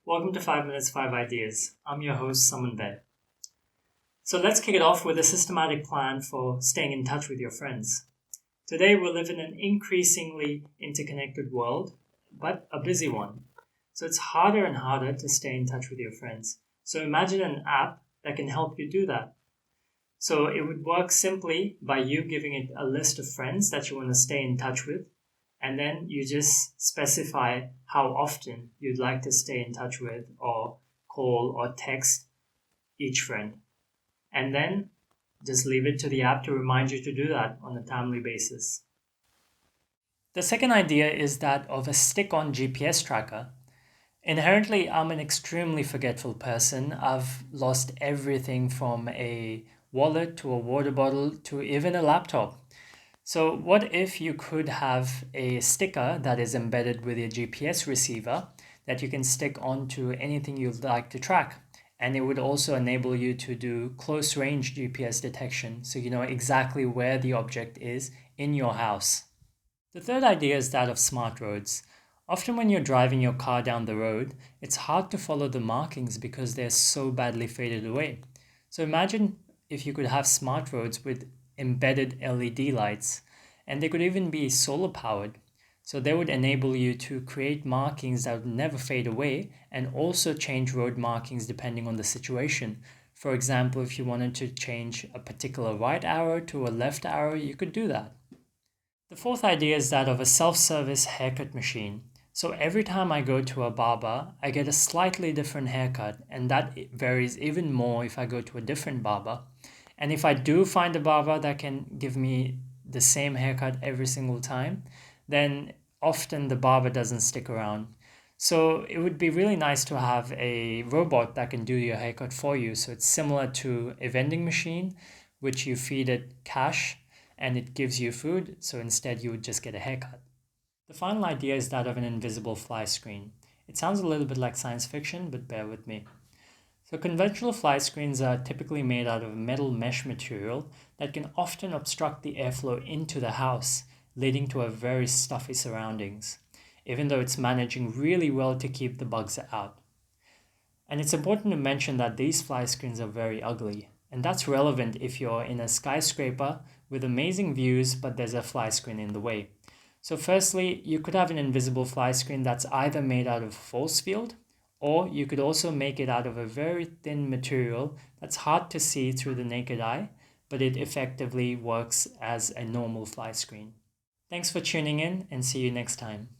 Welcome to 5 Minutes, 5 Ideas. I'm your host, Samanvay. So let's kick it off with a systematic plan for staying in touch with your friends. Today, we live in an increasingly interconnected world, but a busy one. So it's harder and harder to stay in touch with your friends. So imagine an app that can help you do that. So it would work simply by you giving it a list of friends that you want to stay in touch with, and then you just specify how often you'd like to stay in touch with or call or text each friend. And then just leave it to the app to remind you to do that on a timely basis. The second idea is that of a stick-on GPS tracker. Inherently, I'm an extremely forgetful person. I've lost everything from a wallet to a water bottle to even a laptop. So what if you could have a sticker that is embedded with your GPS receiver that you can stick onto anything you'd like to track? And it would also enable you to do close range GPS detection, so you know exactly where the object is in your house. The third idea is that of smart roads. Often when you're driving your car down the road, it's hard to follow the markings because they're so badly faded away. So imagine if you could have smart roads with embedded LED lights, and they could even be solar powered. So they would enable you to create markings that would never fade away and also change road markings depending on the situation. For example, if you wanted to change a particular right arrow to a left arrow, you could do that. The fourth idea is that of a self-service haircut machine. So every time I go to a barber, I get a slightly different haircut, and that varies even more if I go to a different barber. And if I do find a barber that can give me the same haircut every single time, then often the barber doesn't stick around. So it would be really nice to have a robot that can do your haircut for you. So it's similar to a vending machine, which you feed it cash and it gives you food, so instead you would just get a haircut. The final idea is that of an invisible fly screen. It sounds a little bit like science fiction, but bear with me. So conventional fly screens are typically made out of metal mesh material that can often obstruct the airflow into the house, leading to a very stuffy surroundings, even though it's managing really well to keep the bugs out. And it's important to mention that these fly screens are very ugly. And that's relevant if you're in a skyscraper with amazing views, but there's a fly screen in the way. So firstly, you could have an invisible fly screen that's either made out of force field, or you could also make it out of a very thin material that's hard to see through the naked eye, but it effectively works as a normal fly screen. Thanks for tuning in and see you next time.